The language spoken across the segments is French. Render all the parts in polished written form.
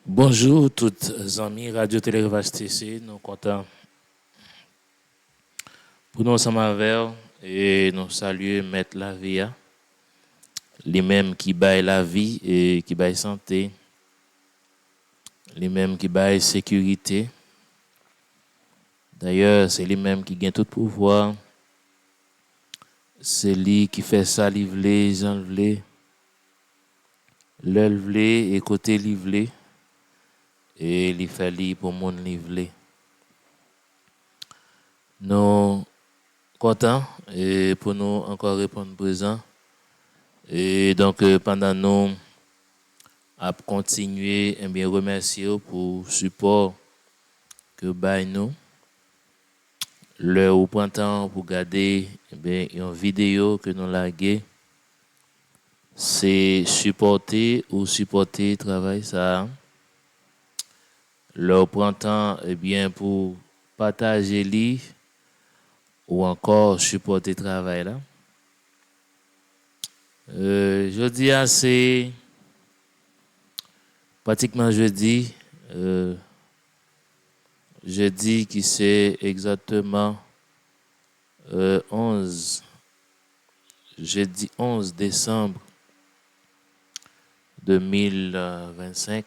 Bonjour toutes les amis Radio Télérevage TC, nous contents pour nous ensemble avec et nous saluer Maître Lavia, les mêmes qui baillent la vie et qui baillent santé, les mêmes qui baillent sécurité. D'ailleurs, c'est les mêmes qui gagnent tout pouvoir. C'est lui qui fait ça, livrer, enlever, l'enlever et côté livrer. Et il fait li pour mon livrer. Nous contents et pour nous encore répondre présent. Et donc pendant nous à continuer et bien remercier pour le support que bail nous. Le au printemps pour garder bien une vidéo que nous lagué. C'est supporter le travail ça. Le au printemps bien pour partager li ou encore supporter le travail là. Jeudi, c'est pratiquement jeudi. Jeudi qui c'est exactement 11. Jeudi 11 décembre 2025.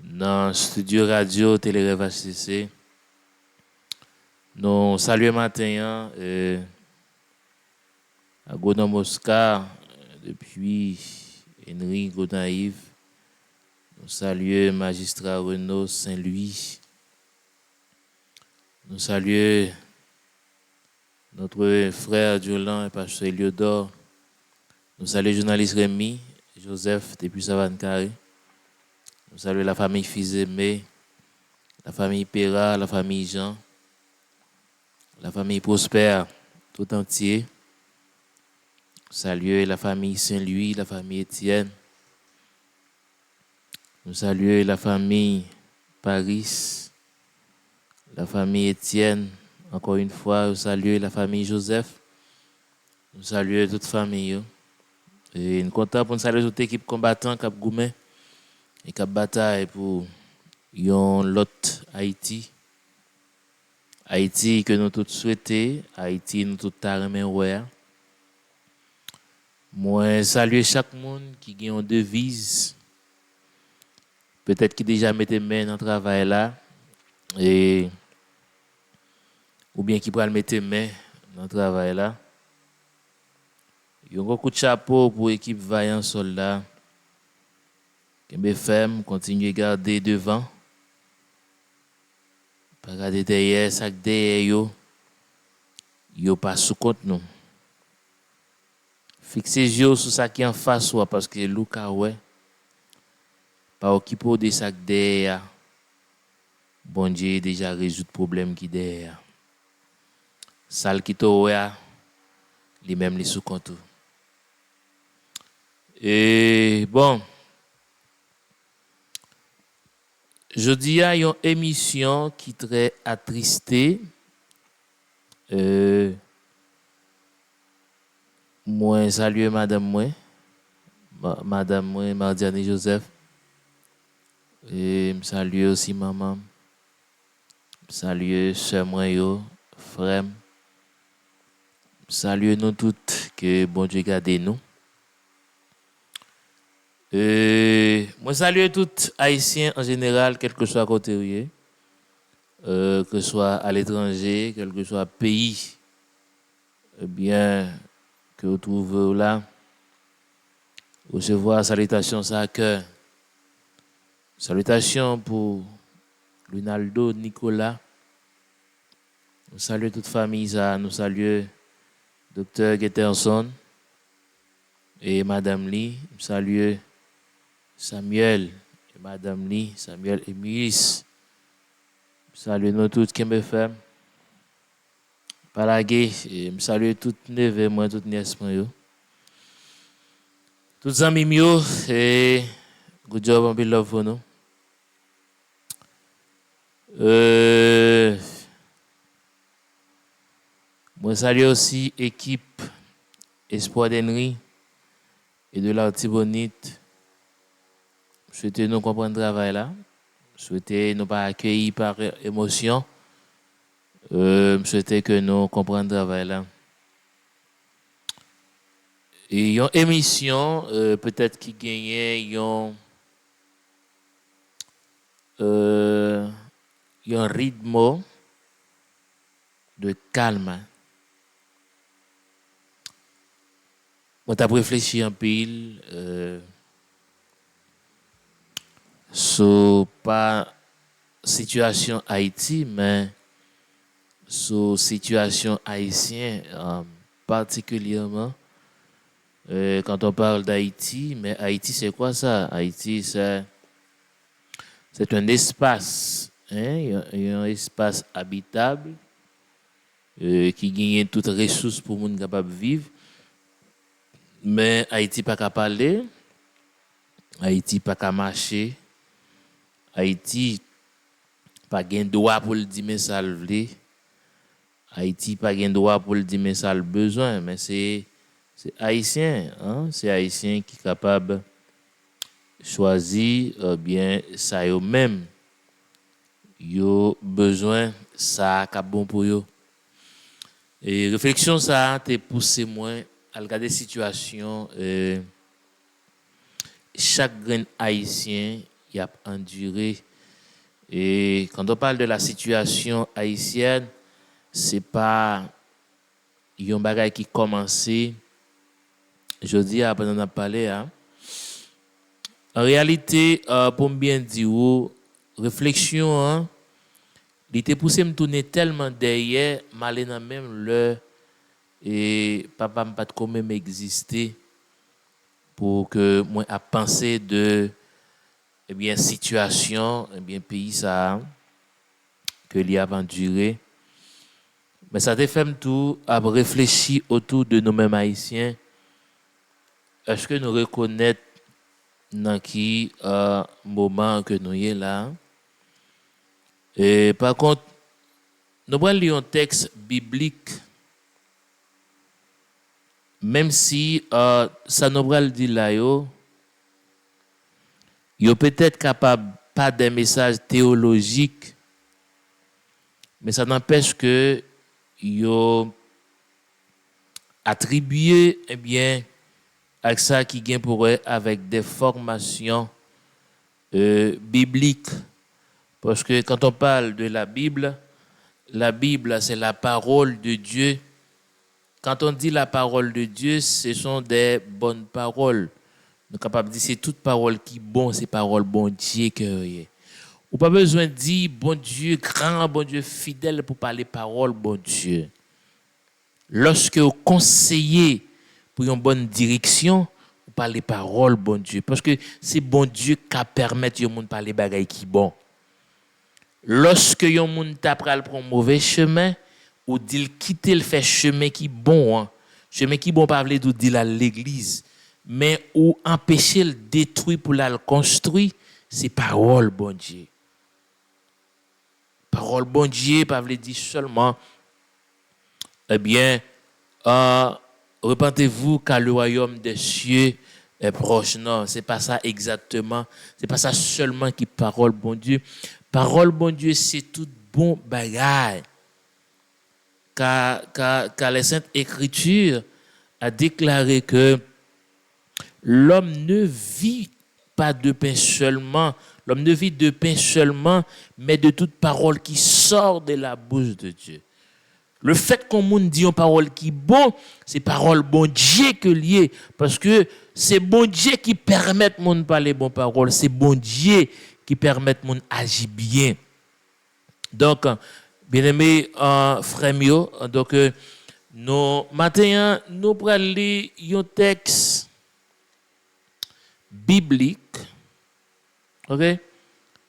Dans le studio radio Télérevage CC. Nous saluons matin à Godon Oscar depuis Henri Godin-Yves. Nous saluons magistrat Renaud Saint-Louis. Nous saluons notre frère Jolan et pasteur Eliodore. Nous saluons journaliste Rémi, Joseph depuis Savane Carré. Nous saluons la famille Fils-Aimé, la famille Perra, la famille Jean, la famille Prosper, tout entier. Nous saluons la famille Saint-Louis, la famille Étienne. Nous saluons la famille Paris, la famille Étienne. Encore une fois, nous saluons la famille Joseph. Nous saluons toute famille. Et nous sommes contents pour nous saluer toute équipe combattante Cap Goumen et Cap Bataille pour l'autre Haïti. Haïti que nous tous souhaitons, Haïti nous tous taremé. Moi, saluer chaque monde qui a une devise. Peut-être qui déjà mettait main dans le travail là. Et ou bien qui pourra mettre main dans le travail là. Il y a un coup de chapeau pour l'équipe Vaillant Soldat. KMBFM continue à garder devant. Pas regarder derrière, ça derrière yo pas sous compte nous. Fixez yeux sur ça qui en face parce que Luka ouais. Pas occupé de ça derrière. Bon Dieu déjà résout le problème qui derrière. Sal qui to ouais, les mêmes les sous compte. Et bon, jeudi a une émission qui très attristé. Moi saluer madame Mardiane Joseph. Et me saluer aussi maman. Saluer sœur moi yo, frère. Saluer nous toutes que bon Dieu garde nous. Moi saluer tous haïtiens en général, quel que soit côté que ce soit à l'étranger, quel que soit le pays, bien que vous trouvez là, recevoir salutations à cœur. Salutations pour Lunaldo Nicolas. Nous saluons toute famille, nous saluons Dr. Getterson et Madame Lee. Nous saluons Samuel et Madame Lee, Samuel et Muis. Salut nous toutes KMBFM. Palagé, je salue toutes neveux, moi, toutes nièces, moi. Toutes amis mio, et good job, on be love for nous. Moi, salue aussi équipe Espoir d'Henry et de l'Artibonite. souhaitez nous comprendre le travail là. Souhaitez nous pas accueillir par émotion. Souhaitez que nous comprenions le travail là. Et une émission, peut-être qui gagnait un rythme de calme. On t'a réfléchi en pile sur pas situation Haïti, mais sur situation haïtienne particulièrement. Quand on parle d'Haïti, mais Haïti c'est quoi ça? Haïti c'est un espace, hein? Il y a un espace habitable qui gagne toutes les ressources pour les gens capables de vivre. Mais Haïti pas qu'à parler, Haïti pas qu'à marcher, Haïti pas gain droit pour le dire mais ça le veut. Haïti pas gain droit pour le dire mais ça le besoin, mais c'est haïtien, hein? C'est haïtien qui est capable de choisir bien ça yo même. Yo besoin ça qui bon pour yo. Et réflexion ça te poussé moi à regarder situation chaque grain haïtien y a enduré. Et quand on parle de la situation haïtienne, c'est pas un bagage qui commencé je dis après on a parlé hein. En réalité pour bien dire réflexion hein, il était poussé me tourner tellement derrière malé dans même le et papa me pas quand même exister pour que moi à penser de eh bien situation eh bien pays ça que l'y a enduré. Mais ça te fait tout à réfléchir autour de nous-mêmes haïtiens. Est-ce que nous reconnaissons dans qui moment que nous y là? Et par contre, nous allons lire un texte biblique, même si ça nous va le dire là, yo peut-être capable pas des messages théologiques, mais ça n'empêche que yo attribué eh bien avec ça qui vient pour eux avec des formations bibliques. Parce que quand on parle de la Bible, c'est la parole de Dieu. Quand on dit la parole de Dieu, ce sont des bonnes paroles. Nous sommes capables de dire c'est toute parole qui est bonne, c'est parole bon Dieu que ou pas besoin de dire bon Dieu, grand bon Dieu fidèle pour parler parole bon Dieu. Lorsque vous conseillez pour une bonne direction, vous parlez parole bon Dieu parce que c'est bon Dieu qui permet de monde parler bagaille qui bon. Lorsque yon moun t'a pral prend mauvais chemin ou dit quitter le fait chemin qui bon hein. Chemin qui bon pas vle dou dit à l'église mais ou empêcher le détruire pour la construire, c'est parole bon Dieu. Parole bon Dieu pas vle dire seulement eh bien repentez-vous car le royaume des cieux est proche. Non, c'est pas ça exactement, c'est pas ça seulement qui parole bon Dieu. Parole bon Dieu, c'est tout bon bagage. Car les Saintes Écritures a déclaré que l'homme ne vit pas de pain seulement, l'homme ne vit de pain seulement, mais de toute parole qui sort de la bouche de Dieu. Le fait qu'on monde dit une parole qui est bon, c'est parole bon Dieu que lié, parce que c'est bon Dieu qui permet mon de parler bonne parole, c'est bon Dieu qui permet mon agir bien. Donc, bien aimé frère mio, donc nous matin nous prenons lire un texte biblique. OK?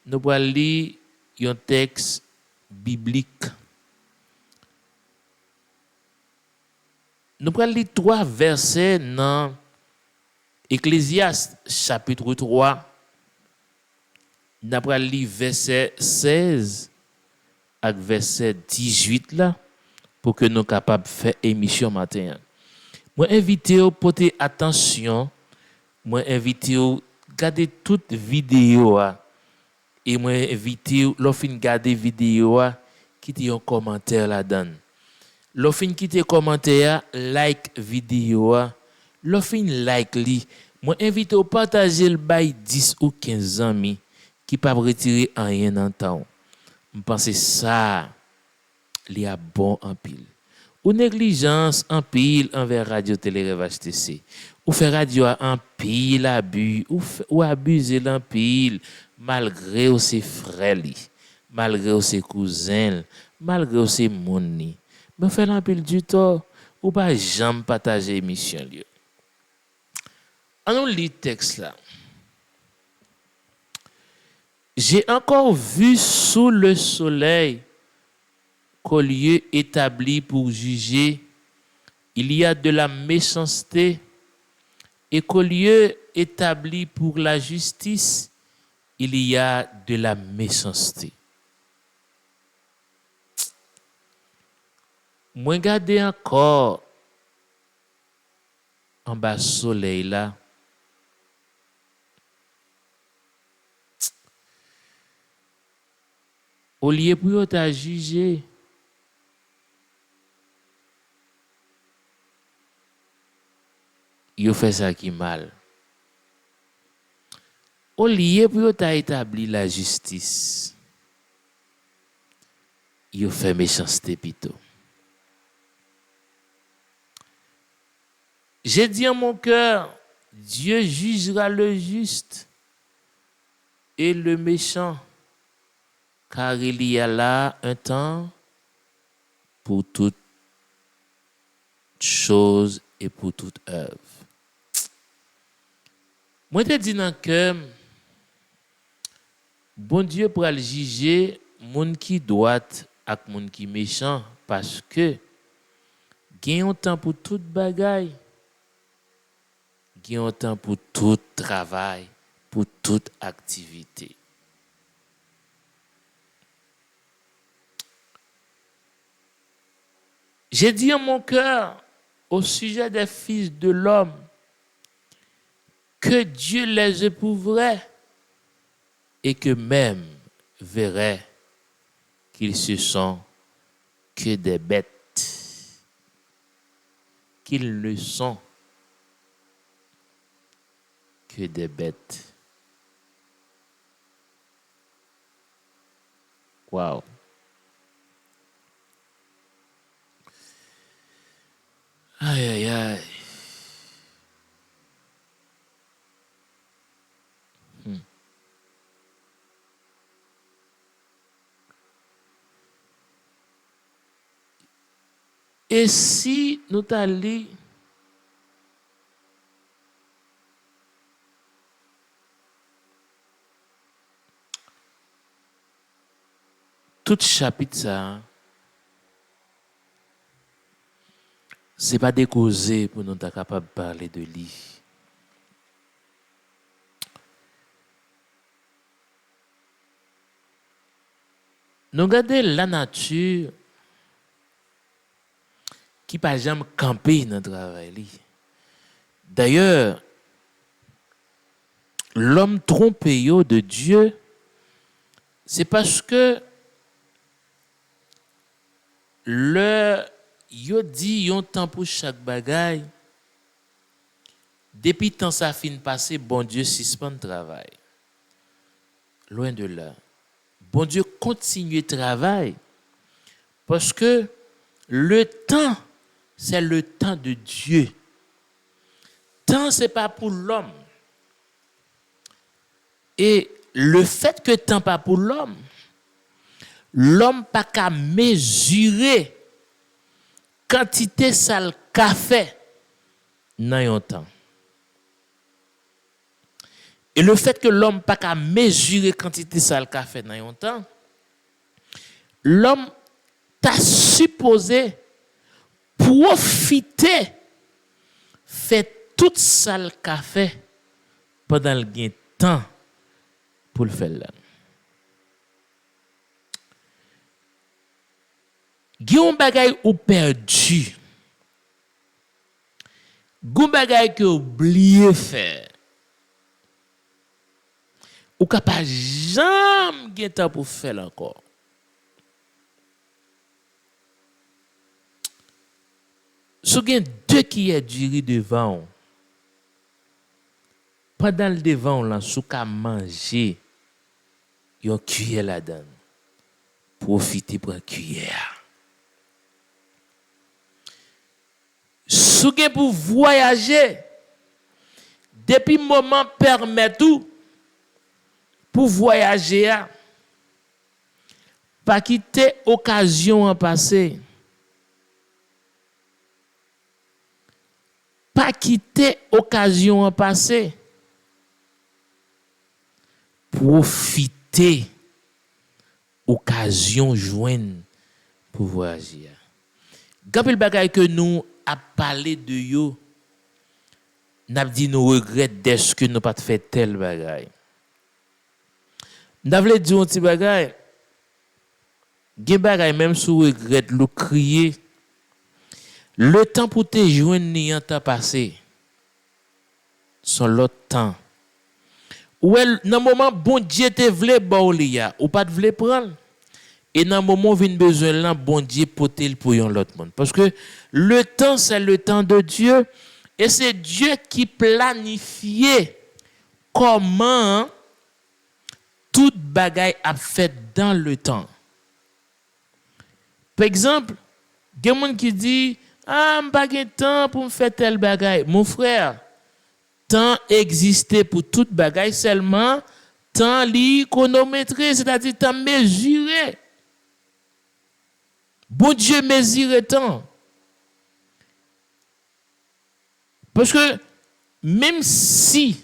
Nous prenons lire un texte biblique. Nous prenons lire 3 versets dans Ecclésiaste chapitre 3. Nous prenons lire verset 16 avec verset 18 là pour que nous soyons capables de faire émission matin. Moi invite vous porter attention, moi invite vous garder toute vidéo et moi inviter l'offre garder vidéo quitter un commentaire là-dedans. L'offre quitter commentaire like vidéo l'offre like li. Moi invite au partager le bail 10 ou 15 amis qui pas retirer rien dans temps. Je pense ça li a bon en pile. Ou négligence en pile envers Radio Télé Rêve HTC. Ou fait radio en pile abus ou abuser en pile malgré ses frères li, malgré ses cousins, malgré ses moni. Mais fait en pile du tort ou pas jamais partager émission li. On lit texte là. J'ai encore vu sous le soleil qu'au lieu établi pour juger, il y a de la méchanceté, et qu'au lieu établi pour la justice, il y a de la méchanceté. Moi, regardez encore en bas soleil là. Au lieu pour t'a jugé, il fait ça qui mal. Au lieu pour t'a établi la justice, il fait méchanceté plutôt. J'ai dit en mon cœur, Dieu jugera le juste et le méchant, car il y a là un temps pour toute chose et pour toute œuvre. Moi, te dis dans le cœur, bon Dieu pour le juger, moun qui droit ak moun qui méchant, parce que gagne un temps pour toute bagaille, gagne un temps pour tout travail, pour toute activité. J'ai dit en mon cœur au sujet des fils de l'homme que Dieu les éprouverait et que même verrait qu'ils se sont que des bêtes, qu'ils ne sont que des bêtes. Waouh. Aïe, aïe, aïe. Et si nous t'allons tout chapitre ça, c'est pas des causes pour nous être capable de parler de lui. Nous regardons la nature qui pas jamais camper dans le travail. D'ailleurs, l'homme trompé de Dieu, c'est parce que yo dit yon temps pour chaque bagaille. Depuis temps ça fin passé, bon Dieu suspend le travail. Loin de là. Bon Dieu continue le travail parce que le temps, c'est le temps de Dieu. Temps, ce n'est pas pour l'homme. Et le fait que temps pas pour l'homme pas qu'à mesurer quantité sale café dans un temps. Et le fait que l'homme pas qu'à mesurer quantité sale café dans un temps, l'homme t'a supposé profiter fait toute sale café pendant le temps pour le faire là. Gyon bagay ou perdu. Gyon bagay que oublié faire. ou capable jamais gen temps pour faire encore. Si vous avez deux qui est duré devant, pendant le devant, là, si vous avez mangé, vous avez cuillère là-dedans. Profitez pour la cuillère. Si vous avez pour voyager, depuis le moment permet tout, pour voyager, pas quitter occasion en passé. Pas quitter occasion en passé. Profiter occasion joindre pour voyager. Gapel bagay que nous a parlé de yo, n'a dit nous regrette d'est-ce que nous pas fait tel bagay. N'a vle dire un petit bagay. Gen bagay même sous regrette le crier. Le temps pour te joindre ni en temps passé. Son l'autre temps. Ou dans le moment bon Dieu te vle ba ou li ya, ou pas te vle prendre. Et dans le moment vinn besoin là, bon Dieu potel pour yon l'autre monde. Parce que le temps c'est le temps de Dieu et c'est Dieu qui planifie comment toute bagaille a fait dans le temps. Par exemple, il y a des gens qui disent ah, je n'ai pas de temps pour me faire tel bagaille. Mon frère, temps existait pour toute bagaille seulement, temps li chronométré, c'est-à-dire temps mesuré. Bon Dieu mesure temps. Parce que même si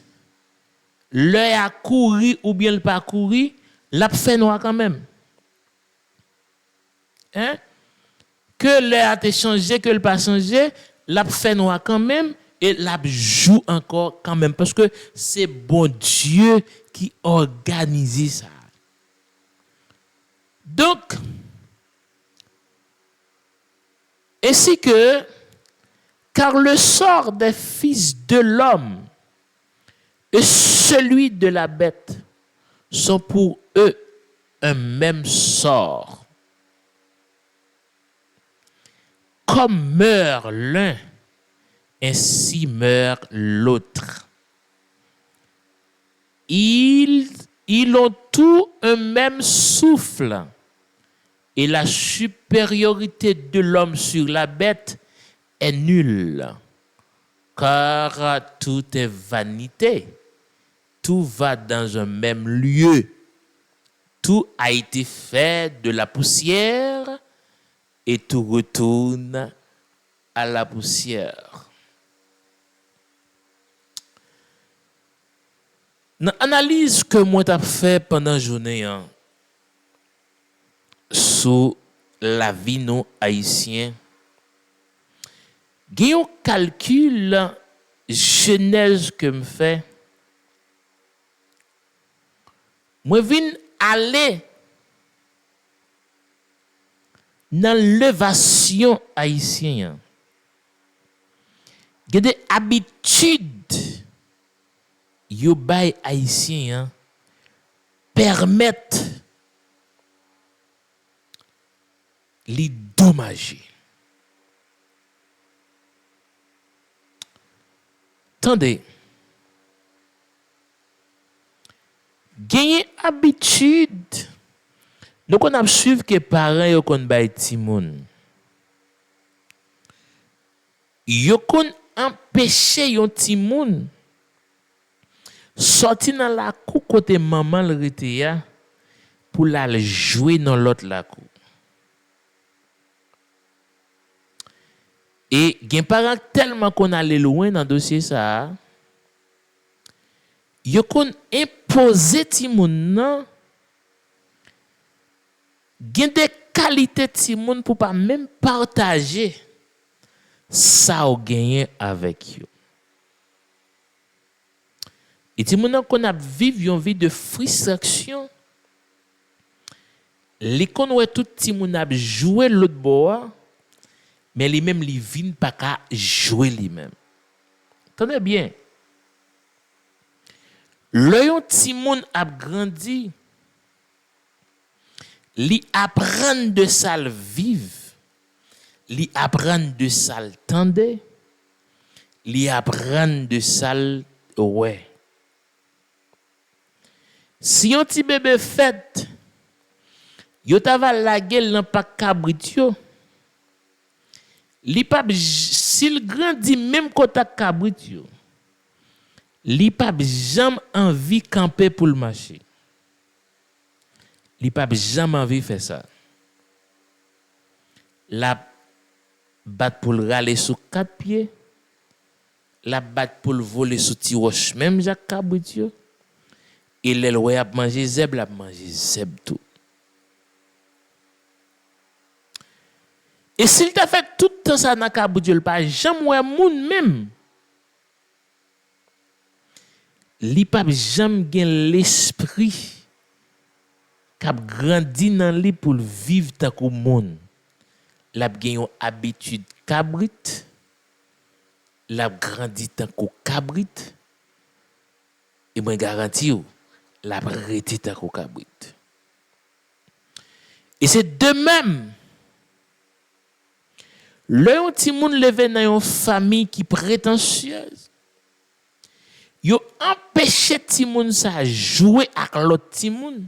l'heure a couru ou bien le pas couru, l'a fait noir quand même. Hein? Que l'heure a changé, que le pas changé, l'a fait noir quand même et l'a joue encore quand même parce que c'est bon Dieu qui organise ça. Donc, ainsi que, car le sort des fils de l'homme et celui de la bête sont pour eux un même sort. Comme meurt l'un, ainsi meurt l'autre. Ils ont tous un même souffle. Et la supériorité de l'homme sur la bête est nulle. Car tout est vanité. Tout va dans un même lieu. Tout a été fait de la poussière et tout retourne à la poussière. Dans l'analyse que moi j'ai fait pendant la journée sur la vie non haïtienne, il y a un calcul genèse que me fait. Moi viens aller dans l'élévation haïtienne. Il y a des habitudes yo bay haïtien permettent les dommager. Attendez. Gagner habitude. Nous on a suivre que parents yo kon bay ti moun. Yo kon empêcher yon ti moun sorti dans la cour côté maman le rete ya pour la jouer dans l'autre la cour. Et gen parents tellement qu'on allait loin dans dossier ça, yo kon imposer ti moun nan gen des qualités ti moun pour pas même partager ça ou gagner avec yo. Et ti moun nan qu'on a vivre une vie de frustration. Les kon wè tout ti moun a jouer l'autre bois, mais lui même li vinn pas ka jouer lui même. Tenez bien. Le yon ti moun ap grandi, li apprend de sal vive, li apprend de sal tende, li apprend de sal ouais. Si yon ti bébé fait, yo tava la gueule nan pa kabrit yo, li pa s'il grandit même kota kabrit yo, li pa jam envie camper pour le marché. Li pa jam envie faire ça. La bat pour le râler sous quatre pieds, la bat pour le voler sous ti roche même Jacques kabrit yo. Et l'el wè ap manger zeb, la manger zeb tout. Et s'il t'a fait tout temps ça dans kabrit yo, pas jamais wè moun même. Li pa jamais gen l'esprit k'ap grandi dans li pour vivre tant que moun. L'a gen yon habitude kabrit, l'a grandi tant que kabrit. Et moi garantis ou la prêté ta kabrit. Et c'est de même. Le yon ti moun leve dans une famille qui prétentieuse. Yo empêché ti moun sa jouer avec l'autre ti moun.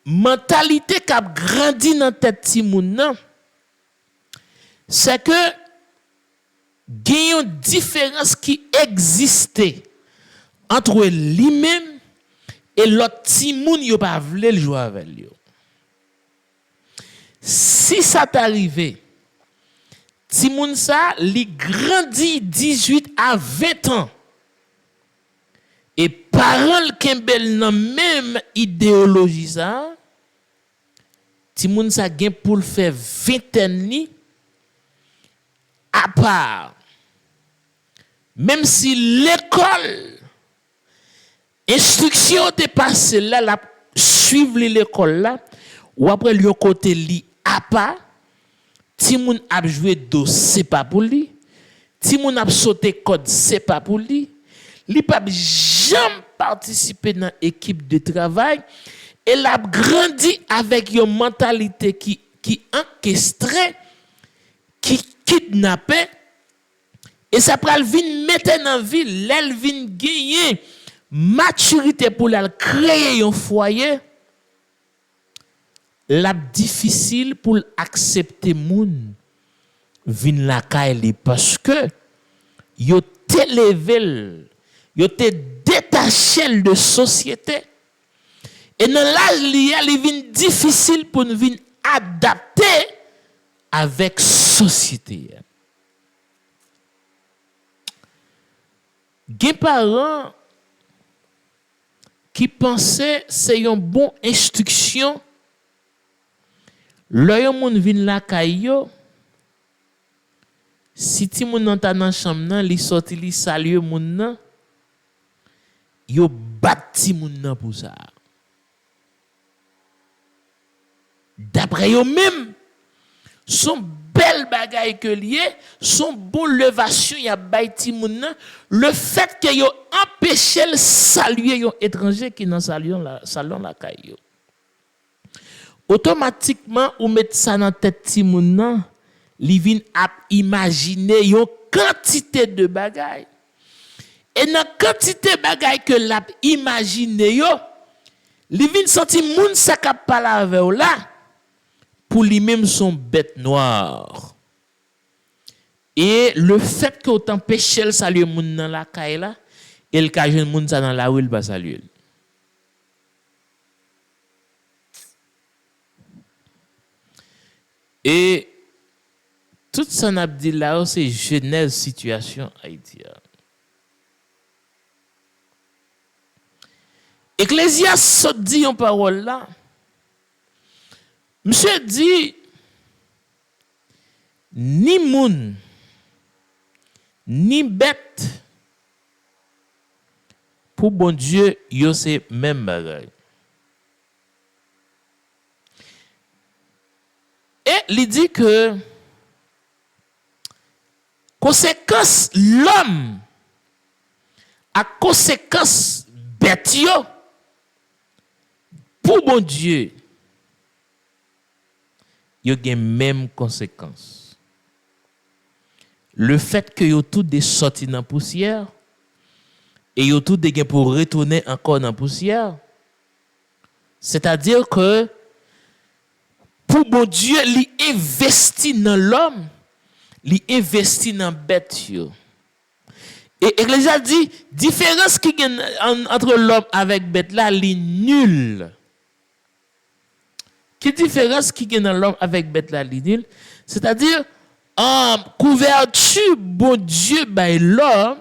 Mentalité qui a grandi dans tête ti moun nan, c'est que il y a une différence qui existait entre lui-même et l'autre ti moun yo pa vle le jouer avec lui. Si ça t'arrive, ti moun sa li grandi 18 à 20 ans et parents kembel nan même idéologie ça, ti moun sa gen pour le faire vingtaine ni à part. Même si l'école instruction te passe là, la suivre l'école là, ou après le côté li a pas, ti moun ap jouer do c'est pas pour lui, ti moun ap sauter code c'est pas pour lui, li pa jamais participer dans équipe de travail et l'a grandi avec une mentalité qui encastrée, qui kidnappé et ça pral vinn mettre dans vie, l'el vinn gagner maturité pour la créer un foyer, la difficile pour accepter moun vin la kaili parce que yo te level, yo te détaché de société et dans l'âge li vin difficile pour nous vin adapter avec société. Gen parents qui pensaient c'est une bonne instruction, le yon moun vin la kayo, si ti moun nan ta nan chambre nan, li sorti li salue moun nan, yo batti moun nan pour ça. D'après yo même, son belle bagaille que lié, son bon levation y a bay ti moun nan, le fait que yo empêché le saluer yon étranger qui dans salon la kayo. Automatiquement ou mettre ça dans tête ti moun nan, li vin ap imaginer yon quantité de bagaille. Et dans quantité bagaille que l'a imaginer yo, li vin senti moun sa k'ap parler avec là pour lui-même son bête noire. Et le fait que autant péché le saluer moun dans la caille là, et le ka jeune moun sa dans la rue il va saluer. Et tout ça n'a dit là c'est genèse situation Haïti. Ecclésias dit en parole là. Monsieur dit ni moun ni bête pour bon Dieu yo c'est même bagaille. Et il dit que conséquence l'homme à conséquence bête yo, pour bon Dieu, yo gen même conséquence. Le fait que yo tout des sorti dans poussière et yo tout des gen pour retourner encore dans poussière, c'est-à-dire que pour bon Dieu, il investit dans l'homme, il investit dans bête yo. Et l'Église dit, différence qui gagne entre l'homme avec bête là, li nul. Quelle différence qui gagne dans l'homme avec bête là, li nul? C'est-à-dire, en couverture, bon Dieu, by l'homme,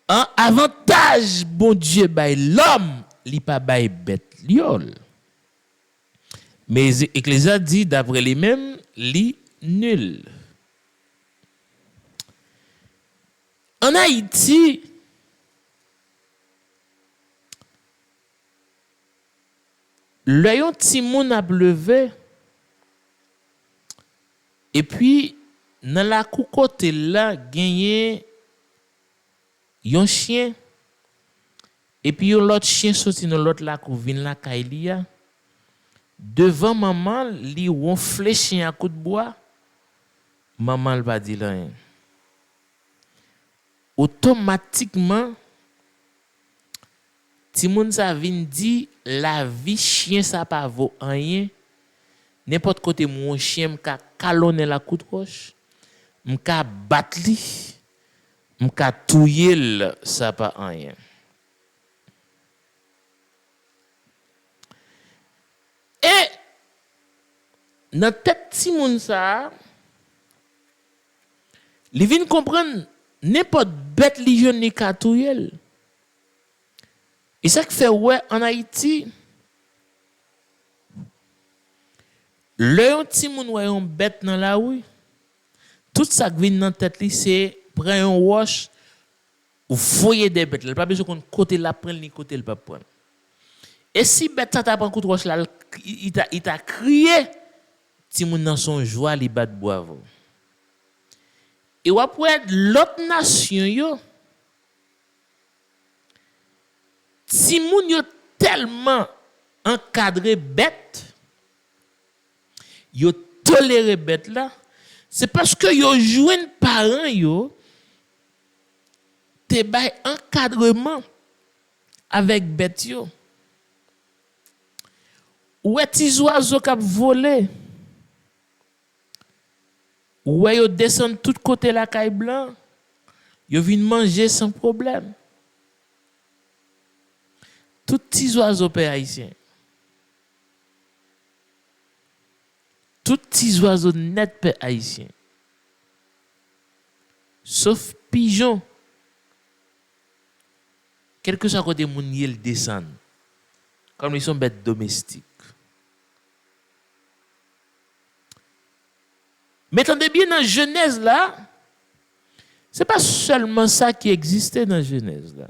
en avantage, bon Dieu, by l'homme, li pas by bête liol. Mais l'Église dit, d'après les mêmes, li nul. En Haïti, le yon ti moun a levé et puis dans la cou côté là gagné yon chien et puis yon l'autre chien sorti dans l'autre la cou vinn la kailia devant maman li ronfle chien à coup de bois maman elle va dire rien. Automatiquement, ti moun sa vin di la vie chien ça pas vaut rien. N'importe côté mon chien m'ka calonner la coup de roche, m'ka battre li, m'ka touyer ça pas rien. Et dans tête ti moun sa, li vin comprendre n'importe bête li jeune ni katouye. Et ça qui fait ouais en Haïti le ti moun ouais on bête dans la rue tout ça qui vient dans tête li c'est prend un wash ou foyer des bêtes, pas besoin qu'on côté la prendre ni côté le pas prendre. Et si bête ça t'a prend coup de wash là il t'a crié ti moun dans son joie li bat bravo. Et après l'autre nation yo si moun yo tellement encadré bête yo toléré bête là c'est parce que yo joine parents yo te bay encadrement avec bête yo ou ti oiseau k'ap voler ouais yo descend tout côté la caille blanc yo vinn manger sans problème tout petits oiseaux père haïtien tout petits oiseaux net père haïtien sauf pigeon quelque soit côté moun yel descend comme ils sont bêtes domestiques. Mais attendez bien, dans Genèse là, ce n'est pas seulement ça qui existait dans Genèse là.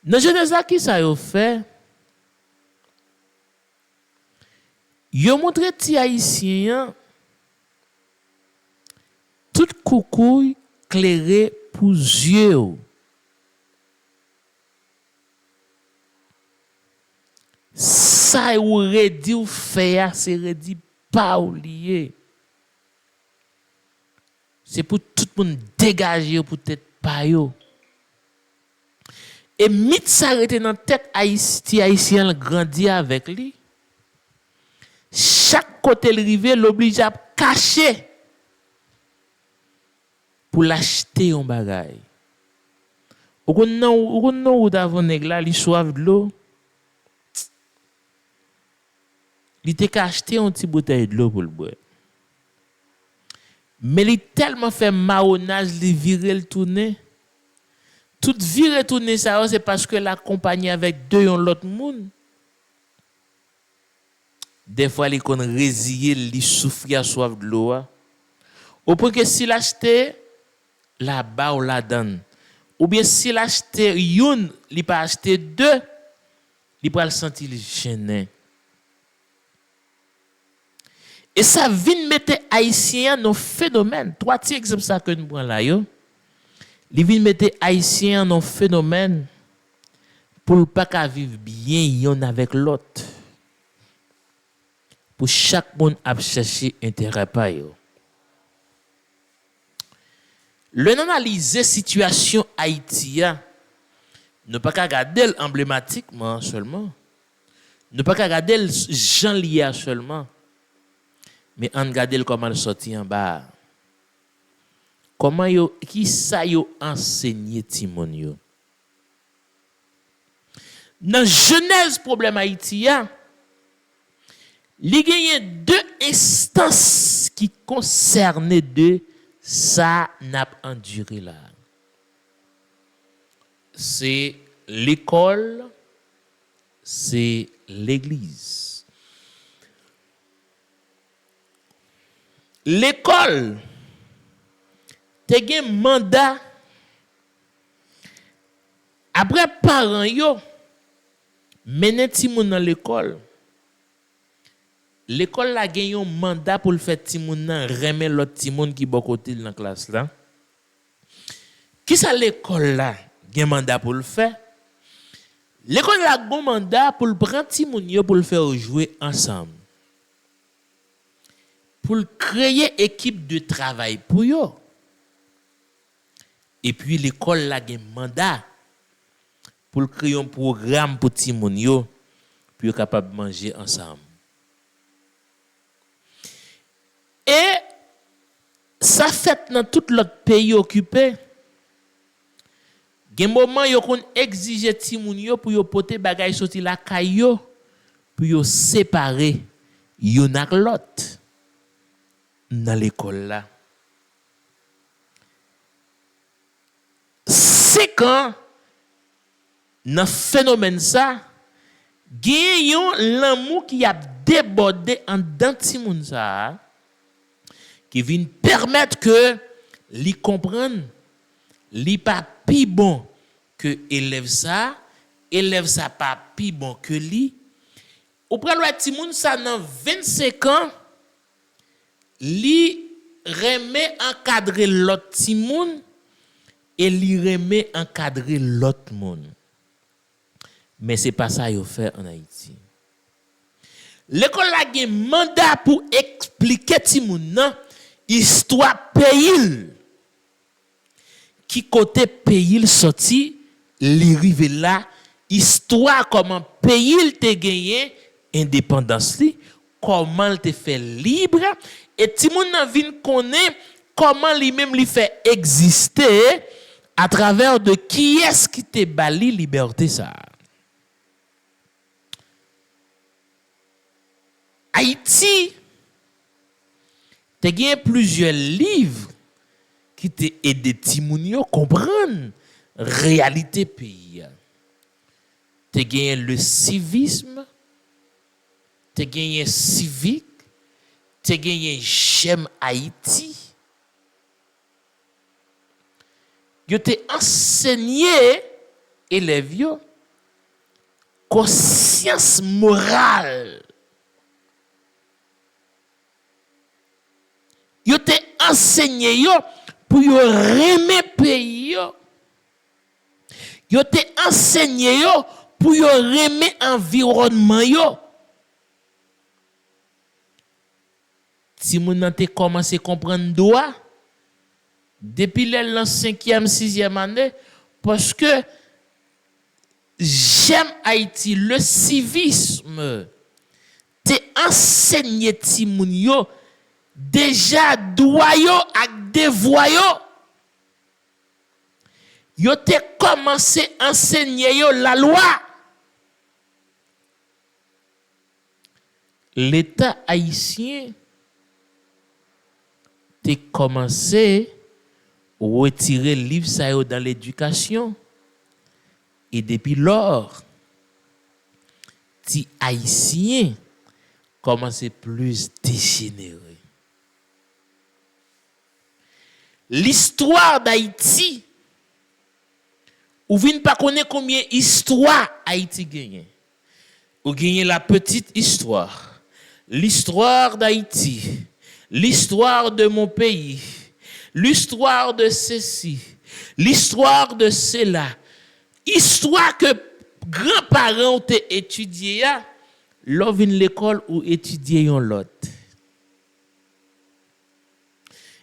Dans Genèse là, qui ça a fait? Il a montré ti haïtien tout coucouille clairé pour yeux. Ça aurait dit ou faire, c'est redit pas oublier. C'est pour tout le monde dégager pour tête pas yo. Et mythe s'arrêter dans tête haïtien grandit avec lui. Chaque côté le rivé l'oblige à cacher pour l'acheter un bagage. Ou non ou d'avant nèg là, li soif de l'eau. Il était acheté une petite bouteille de l'eau pour le boire. Mais il tellement fait marronnage, il virer le tourner. Tout virer tourner ça, c'est parce que la compagnie avec deux yon l'autre monde. Des fois, il kon résiller, il souffrir soif de l'eau. Au point que s'il achetait, la bas ou la donne. Ou bien s'il achetait une, il pas acheter deux, il pas le sentir gêné. Et ça vient mettre haïtien dans phénomène. Trois petits exemples ça que nous prenons là yo. Il vient mettre haïtien dans phénomène pour pas qu'à vivre bien yon avec l'autre. Pour chaque monde a chercher intérêt pa yo. Le analyser situation haïtien ne pas qu'à regarder emblématiquement seulement. Ne pas qu'à regarder Jean Lia seulement. Mais en regarder comment il sorti en bas. Comment yo qui ça yo enseigné Timon yo. Dans Genèse problème haïtien, il y a deux instances qui concernent de ça n'a enduré là. C'est l'école, c'est l'église. L'école, te gen mandat après parents yo mener ti moun dans l'école. L'école la gen un mandat pour le faire ti moun nan remet l'autre ti moun qui bon côté dans classe là. Qui ça l'école là gen mandat pour le faire? L'école la bon mandat pour le prendre ti moun yo pour le faire jouer ensemble. Pour créer équipe de travail pour yo. Et puis l'école la gen mandat pour créer un programme pour ti moun yo pour être capable de manger ensemble. Et ça fait dans tout l'autre pays occupé. Gen moment yo kon exige ti moun yo pour yo pote bagay sorti la kay yo pour yo séparer yon ak l'autre dans l'école là. C'est quand dans phénomène ça gen yon l'amour qui a débordé en dans ti moun ça qui vient permettre que li comprendre li pas pi bon que élève ça pas pi bon que li ou pral wè ti moun ça dans 25 ans li remet encadrer l'autre ti moun et li remet encadrer l'autre monde. Mais c'est pas ça yo fait en Haïti. L'école la gen mandat pour expliquer ti moun nan histoire pays qui côté pays sorti li rive là histoire comment pays te gagné indépendance li comment te fait libre et ti moun nan vinn connaît comment lui même li fait exister à travers de qui est-ce qui te bali liberté ça. Haïti te gen plusieurs livres qui te aidé ti moun yo comprendre réalité pays. Te gen le civisme, te gen civique, te gen j'aime Haïti. Yo te enseigné élèves yo conscience morale. Yo te enseigné yo pour yo remer pays yo. Yo te enseigné yo pour yo remer environnement yo. Si moun nan te commencé comprendre droit depuis la 5e, 6e année parce que j'aime Haïti le civisme te enseigné ti moun yo déjà droit yo ak devoir yo. Yo te commencé enseigner yo la loi. L'État haïtien te commencé retirer livre ça yo dans l'éducation et depuis lors ti haïtien commencé plus dégénéré. L'histoire d'Haïti ou vinn pas connaître combien histoire Haïti gagne. Ou gagne la petite histoire, l'histoire d'Haïti, l'histoire de mon pays, l'histoire de ceci, l'histoire de cela, histoire que grands-parents ont étudié, l'on vient l'école ou étudier l'autre.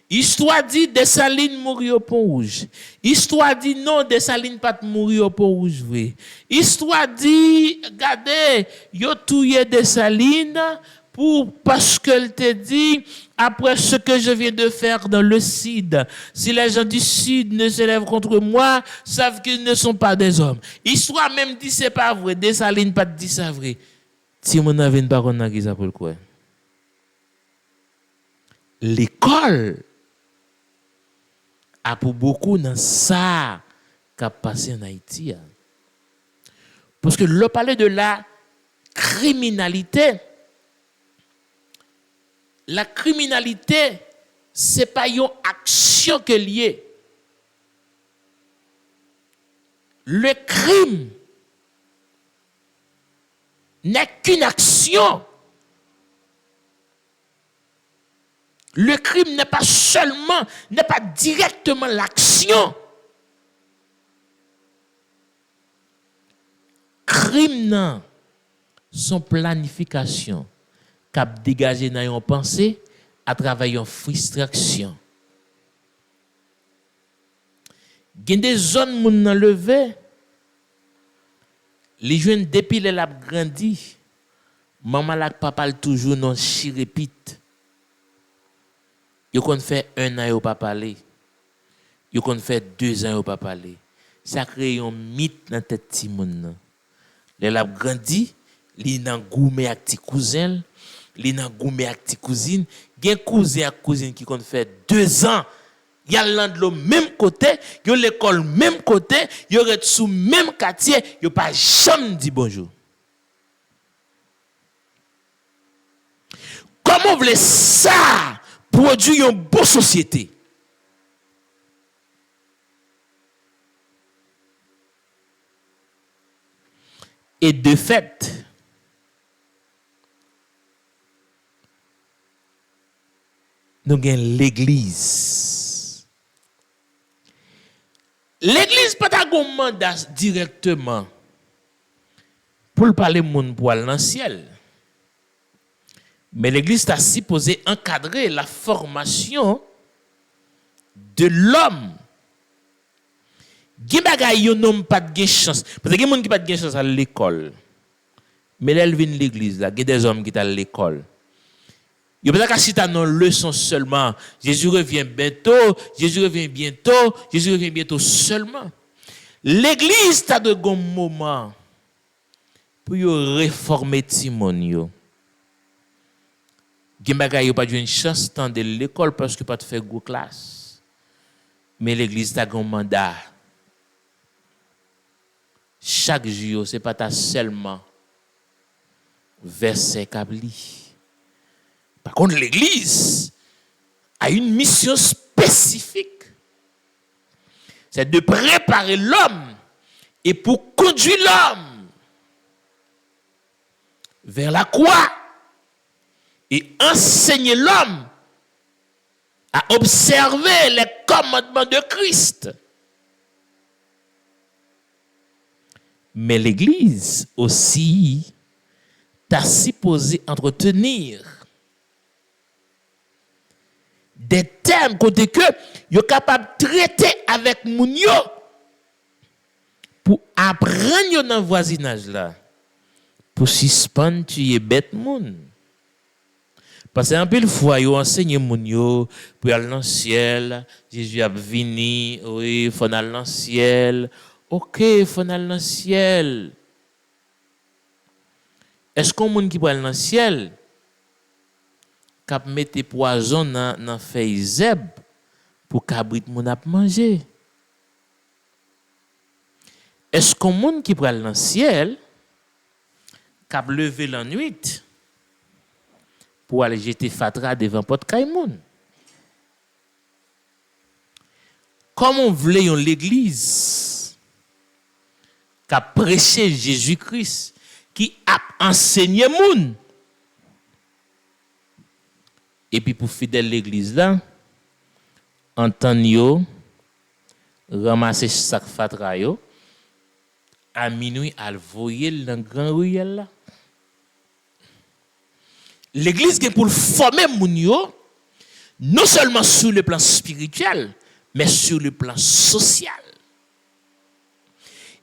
Histoire dit Dessalines mourir au Pont-Rouge. Histoire dit non, Dessalines pas mourir au Pont-Rouge vrai. Histoire dit regardez, yo touye Dessalines parce qu'elle te dit après ce que je viens de faire dans le Sud, si les gens du Sud ne s'élèvent contre moi, savent qu'ils ne sont pas des hommes. Histoire même dit c'est pas vrai, Dessalines pas dit ça vrai. Si mon n'avait pas qu'on a qui ça pour le quoi. L'école a pour beaucoup dans ça qu'a passé en Haïti. Parce que le parler de la criminalité, c'est pas une action que liée. Le crime n'est qu'une action. Le crime n'est pas directement l'action. Crime non, son planification cap dégager dans une pensée à travers une frustration. Il y a des zones où on a levé, les jeunes depuis les l'a grandi, maman la papa toujours non chirépite. Yo kon fait 1 an yo pas parler. Yo kon fait 2 ans yo pas parler. Ça crée un mythe dans tête ti moun. Les l'a grandi, li nan goumé ak ti cousin, li nan goumé ak ti cousine, gen cousin ak cousine qui kon fait 2 ans, y a l'an de le même côté, yo l'école même côté, yo ret sous même quartier, yo pas jamais dit bonjour. Comment voulez ça produire une bonne société? Et de fait, nous avons l'église. L'église pas un mandat directement pour parler monde pour aller dans le ciel. Mais l'église a supposé encadrer la formation de l'homme. Il y a des gens qui n'ont pas de chance. Parce qu'il y a des gens qui n'ont pas de chance à l'école. Mais là, ils viennent à l'église. Il y a des hommes qui sont à l'école. Il y a des gens qui ont une leçon seulement. Jésus revient bientôt. Jésus revient bientôt. Jésus revient bientôt seulement. L'église a de bons moments pour réformer Timon. Il y a des gens qui n'ont pas de chance de l'école parce qu'ils n'ont pas de faire gros classe. Mais l'église a un mandat. Chaque jour, ce n'est pas seulement verset câbli. Par contre, l'église a une mission spécifique. C'est de préparer l'homme et pour conduire l'homme vers la croix et enseigner l'homme à observer les commandements de Christ. Mais l'Église aussi t'a supposé entretenir des thèmes côté que yo capable de traiter avec moun yo pour apprendre dans le voisinage là pour suspendre tuer bête moun. Parce que un peu de fois yo enseigne moun yo pour aller dans le ciel, Jésus a venu, oui, faut aller dans le ciel. OK, il faut aller dans le ciel. Est-ce qu'on monde qui peut aller dans le ciel cap mettre poison dans feuille zeb pour cabrit moun ap manger? Est-ce qu'on monde qui peut aller dans le ciel cap lever la nuit pour aller jeter fatra devant porte Kaimoun? Comment voulait l'église qui a prêché Jésus-Christ, qui a enseigné moun, Et puis pour fidèle l'église là, entendre yo ramasser sac fatra yo à minuit à le voyer dans grand ruelle là. L'église qui est pour former moun yo non seulement sur le plan spirituel mais sur le plan social.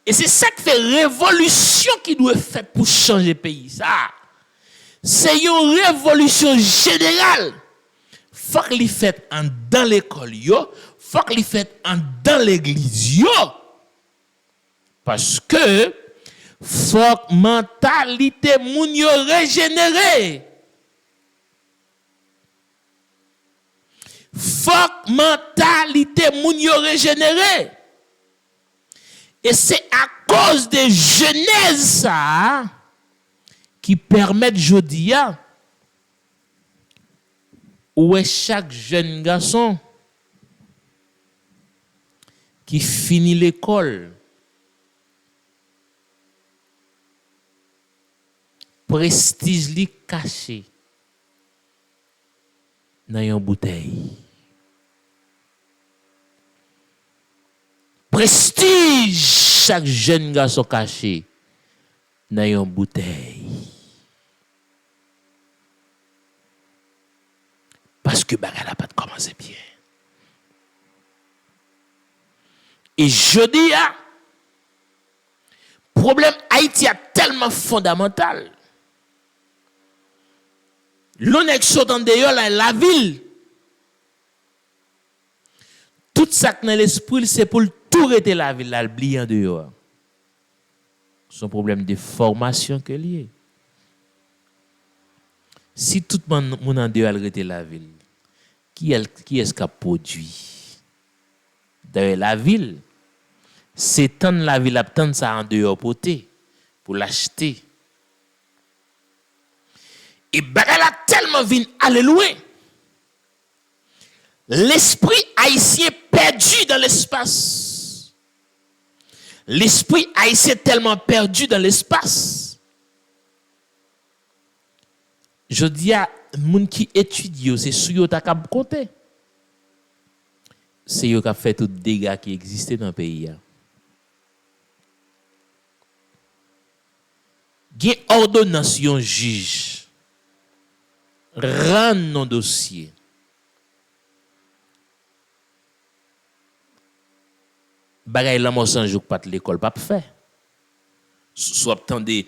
Et c'est ça qui fait révolution qui doit faire pour changer le pays ça. C'est une révolution générale. Faut que les fait en dans l'école yo, faut que les fait en dans l'église yo. Parce que faut mentalité moun yo régénérée. Faut mentalité moun yo régénérée. Et c'est à cause de Genèse ça qui permettent jodia où est chaque jeune garçon qui finit l'école prestige li caché dans une bouteille. Prestige chaque jeune garçon caché dans une bouteille. Parce que bagarre n'a pas de commencer bien. Et je dis, problème Haïti est tellement fondamental. L'on est sortant dehors la ville. Tout ça qui dans l'esprit, c'est pour tout rester la ville, là, le blier dehors. Son problème de formation que lié. Si tout le monde en dehors rester la ville, qui est-ce qui a produit? D'ailleurs, la ville, c'est tant la ville, tant ça en dehors pour l'acheter. Et bagarre a tellement venu aller loin. L'esprit haïtien perdu dans l'espace. L'esprit haïtien tellement perdu dans l'espace. Je dis à moun qui étudie, c'est sur yo ta k'ap compter. C'est yo qui fait tout dégâts qui existent dans le pays. Gen ordonnance yon juge rend non dossier. Bagay la mo sans jour pas l'école pas fait. Soit attendez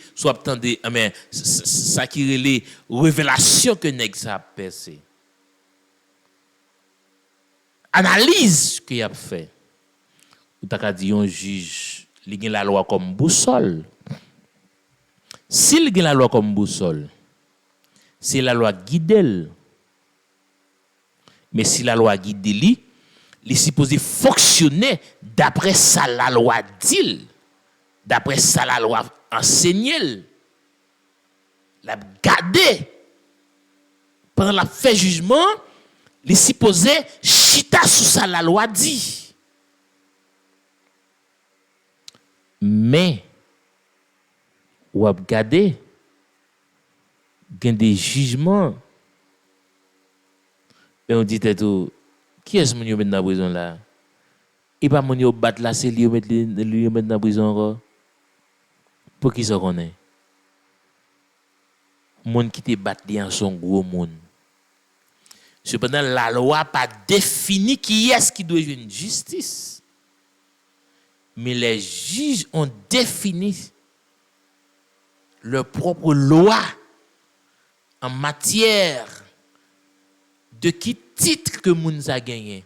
mais ça qui relève révélation que nèg ça percé. Analyse que y a fait. Ou ta ka di un juge, li gen la loi comme boussole. S'il gen la loi comme boussole, c'est la loi guidelle. Mais si la loi guide li, il est supposé fonctionner d'après ça la loi dit, d'après ça la loi enseigne, la garder pendant la fait jugement, il est supposé chita sous ça la loi dit. Mais ou a garder gain des jugements. Et on dit tout qui est-ce que vous mettez dans la prison là? Et pas mon yo battre là, c'est lui mettre dans la prison encore. Pour qui ça connaît? Monde qui te battre en son gros monde. Cependant la loi pas défini qui est-ce qui doit jouer une justice. Mais les juges ont défini leur propre loi en matière de qui titre que moun a gagné,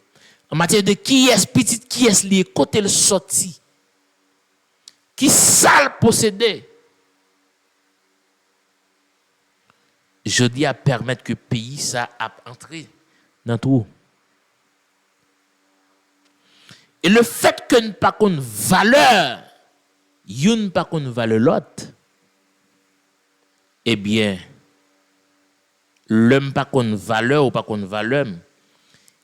en matière de qui est petit, qui est lié, côté le sorti, qui sale possédé. Je dis à permettre que le pays ça a entré dans tout. Et le fait que nous pas qu'on valeur, yon pas qu'on valeur l'autre, eh bien, l'homme pas qu'on valeur ou pas qu'on valeur,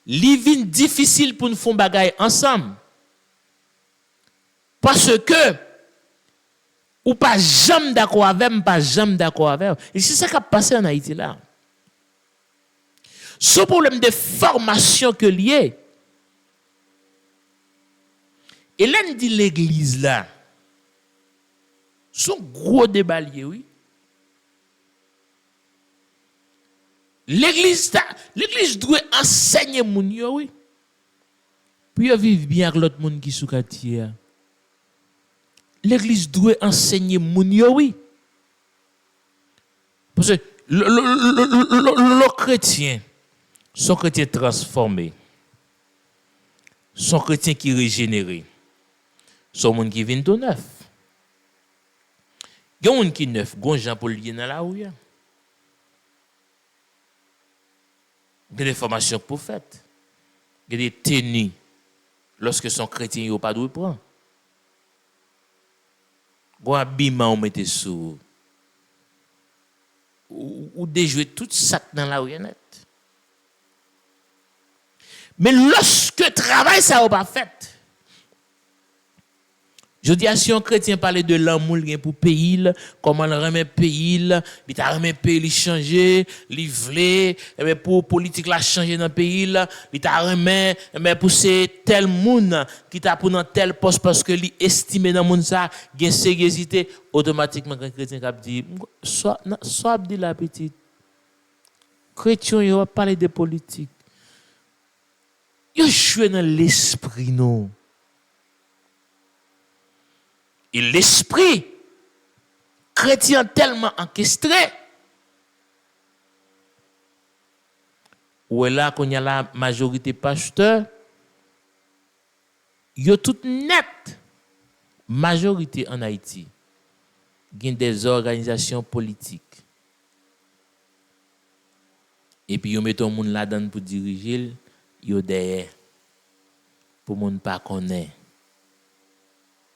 livin difficile pour nous faire bagaille ensemble. Parce que ou pas jamais d'accord avec, pas jamais d'accord avec. Et c'est ça qui a passé en Haïti là. Ce problème de formation que lié. Et là, on dit l'église là. Son gros débat lié, oui. L'église doit enseigner moun yo, oui. Puis vivre bien avec l'autre monde qui sous quartier. L'église doit enseigner moun yo, oui. Parce que le chrétien, son chrétien transformé, son chrétien qui régénéré, son monde qui vient tout neuf. Il y a un monde qui neuf, il y a Jean-Paul qui est dans la rue. Il y a des formations pour faites. Il y a des tenues lorsque son chrétien n'a pas de prendre. Il y a un habillement on mette sous. Ou déjouer tout ça dans la rue net. Mais lorsque travail ça n'a pas fait, je dis à si un chrétien parlait de l'amour pour pays, comment le remet pays, il t'a remet pays, il changer, il voulait, mais pour politique la changer dans le pays, il t'a remet, mais pour c'est tel monde qui t'a pour dans tel poste parce que il estime dans monde ça, gain sérieuxité, automatiquement quand chrétien cap dit soit dit la petite chrétien il va parler de politique. Il joue dans l'esprit non. Et l'esprit chrétien tellement encastré, où est là qu'on y a la majorité pasteur, yo tout net majorité en Haïti, il y a des organisations politiques. Et puis yo met un monde là-dedans pour diriger, yo derrière pour moun pas connaître.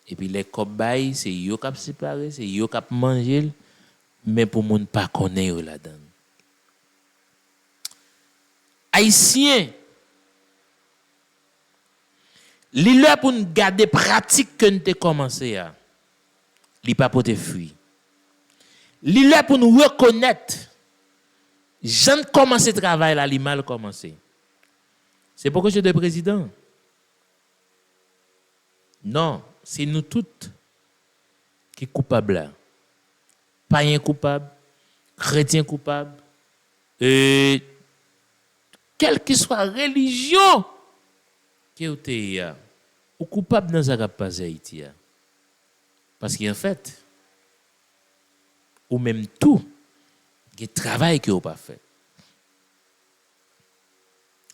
Et puis les cobayes, c'est eux qui séparé, c'est eux qui manger, mais pour moun pas connaître là-dedans. Haïtien, li là pour nous garder pratique que nous avons commencé à. Li pas pour te fuir. Li là pour nous reconnaître. J'en commencé travail là, li mal commencé. C'est pourquoi je suis président. Non. C'est nous toutes qui sommes coupables. Païens coupables, chrétiens coupables, quelle que soit la religion qui est ou coupable dans ce qui Haïti. Parce qu'en fait, ou même tout, il y a travail que vous pas fait.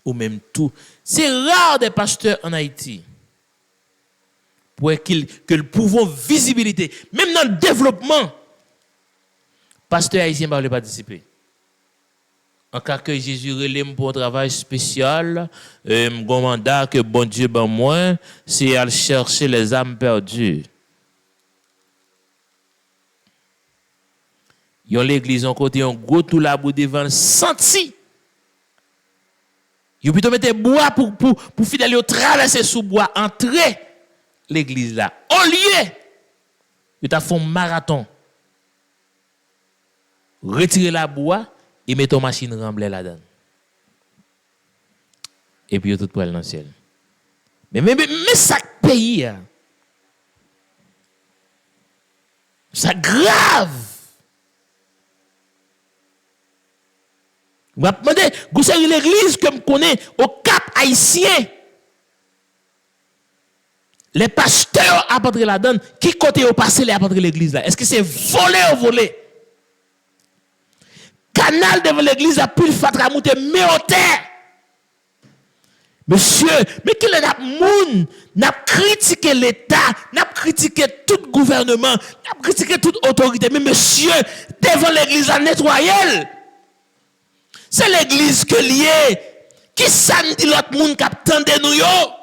Ou même tout. C'est rare des pasteurs en Haïti. Pour que le pouvoir visibilité, même dans le développement, pasteur haïtien ne va pas participer. En cas que Jésus relève pour un travail spécial, mon mandat que bon Dieu ben moi, c'est à chercher les âmes perdues. Il y a l'église en côté, un gros tout là bout devant senti. Il plutôt mettre bois pour fidèles traverser sous bois, entrer l'église là. Au lieu, il t'a fait un marathon. Retirer la bois et mettre une machine remblée là-dedans. Et puis, tout pour aller dans le ciel. Mais ça pays, ça grave. Vous m'avez demandé, vous savez l'église que je connais au Cap Haïtien. Les pasteurs apportent là-dedans. Qui côté au passé les apportent l'église là? Est-ce que c'est volé ou volé? Canal devant l'église a pu le fatra monter mais au terre. Monsieur, mais qu'il est moun n'a critiqué l'État, n'a critiqué tout gouvernement, n'a critiqué toute autorité, mais monsieur, devant l'église à nettoyer. C'est l'église que lié. Qui ça dit l'autre monde qui attend de nous yo?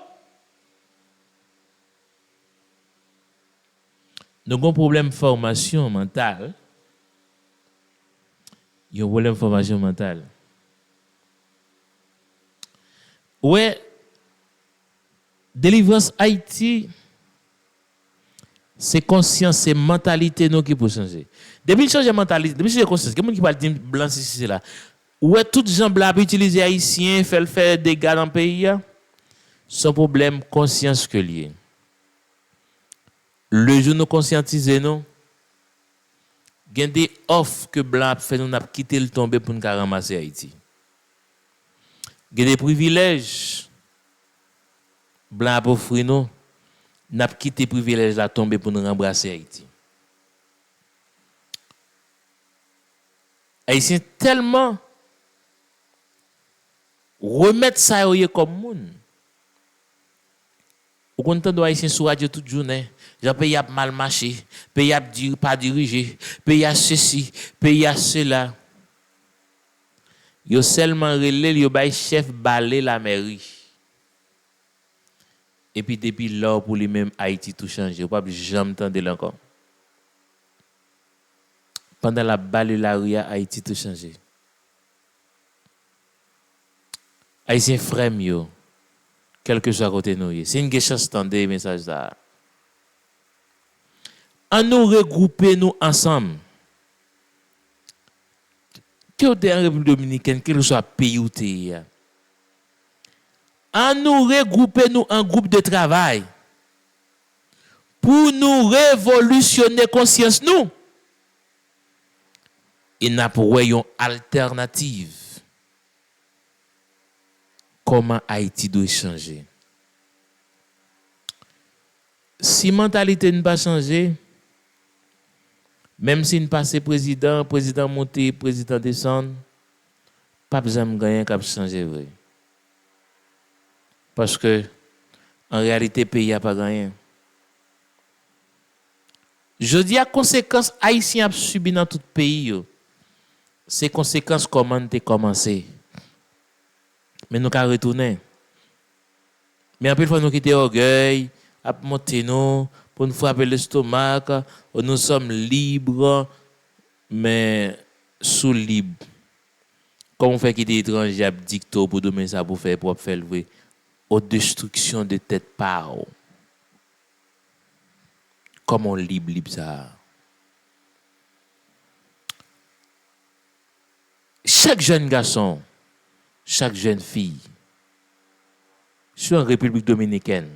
Nous avons un problème de formation mentale. Il y a un problème de formation mentale. Ouais, délivrance Haïti, c'est conscience, c'est mentalité nous qui peut changer. Depuis le changer mentalité, depuis le conscience, quelqu'un qui parle de blanc c'est là. Ouais, tout gens blancs utiliser haïtien, faire des dégâts dans le pays, son problème conscience que lié. Le jour nous conscientiser nous, il y a des offres que blanc fait nous n'a quitté le tomber pour nous ramasser Haïti. Il y a des privilèges blanc offrir nous n'a quitté privilège la tomber pour nous rembrasser Haïti. Haïtien tellement remettre ça comme monde. Ou content de Haïtien sur radio toute journée. J'ai pays a mal marché, pays a pas dirigé, pays a ceci, pays a cela. Yo seulement relé yo bay chef balé la mairie. Et puis depuis là pour lui-même Haïti tout changé, pas jamais entendre encore. Pendant la balé la rue Haïti tout changé. Haïtien frère yo, quel que soit côté nous, c'est une question de message là. En nous regrouper nous ensemble. Que vous êtes en République Dominicaine, quel que soit le pays où vous êtes. En nous regrouper nous en groupe de travail. Pour nous révolutionner conscience nous. Et nous avons une alternative. Comment Haïti doit changer. Si la mentalité n'a pas changé, même si nous passons président monté, président descend, pas besoin de gagner qu'à changer vrai. Parce que en réalité, le pays n'a pas gagné. Je dis à conséquences haïtiennes subi dans tout le pays. Ces conséquences comment ont commencé. Mais nous avons retourné. Mais après, il faut nous quitter l'orgueil, à monter nous, pour nous frapper l'estomac. Nous sommes libres, mais sous libre. Comme on fait quitter l'étranger, à dicto pour demain ça pour faire lever aux destructions de tête par. Comment libre ça. Chaque jeune garçon, chaque jeune fille, sur la République dominicaine,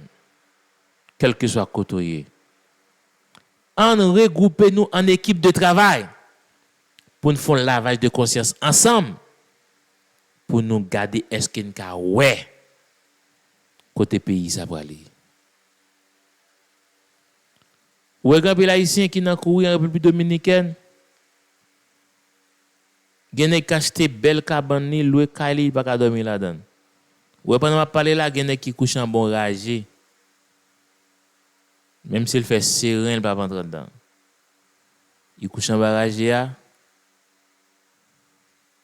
quel que soit côté, en regrouper nous en équipe de travail pour nous faire un lavage de conscience ensemble, pour nous garder est-ce qu'il y a ouais côté pays ça va aller. Ou grand pays haïtien qui n'a couru en République dominicaine, gene acheté belle cabane ni loué kali pas ka dormir là-dedans. Ou pendant m'a parler là gene qui couche en bon ragé. Même s'il fait serein, il pas rentrer dedans. Il couche en barrage là.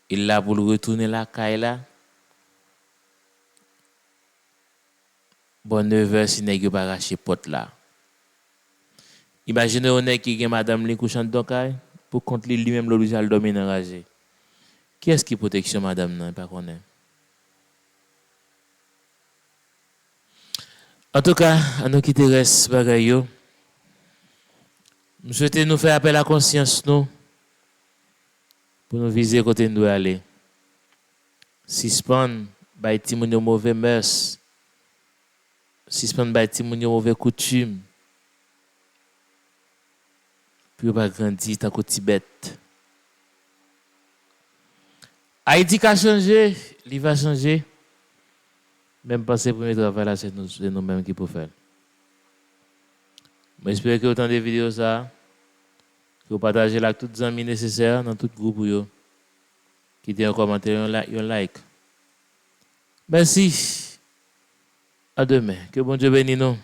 Il là pour le retourner la caille là. Bon 9h si nèg pas racher porte là. Imaginez on est qui madame li couche en dedans caille pour contre lui-même l'obligé de dormir dans ragé. Qui est-ce qui protection madame non pas connaît. En tout cas, à nous qui te reste bagay yo. Nous souhaitons nous faire appel à la conscience nous pour nous viser côté nous doit aller. Suspend by timoun mauvais mœurs. Suspend by timoun mauvais coutume. Puis pas grandir tant qu'au Tibet. Haïti a changé, il va changer. Même pas ce premier travail là, c'est nous-mêmes qui pouvons faire. J'espère que autant de vidéos ça, que vous partagez là toutes les amis nécessaires dans tout groupe yo. Qui dit un commentaire, un like. Merci. À demain. Que bon Dieu bénisse nous.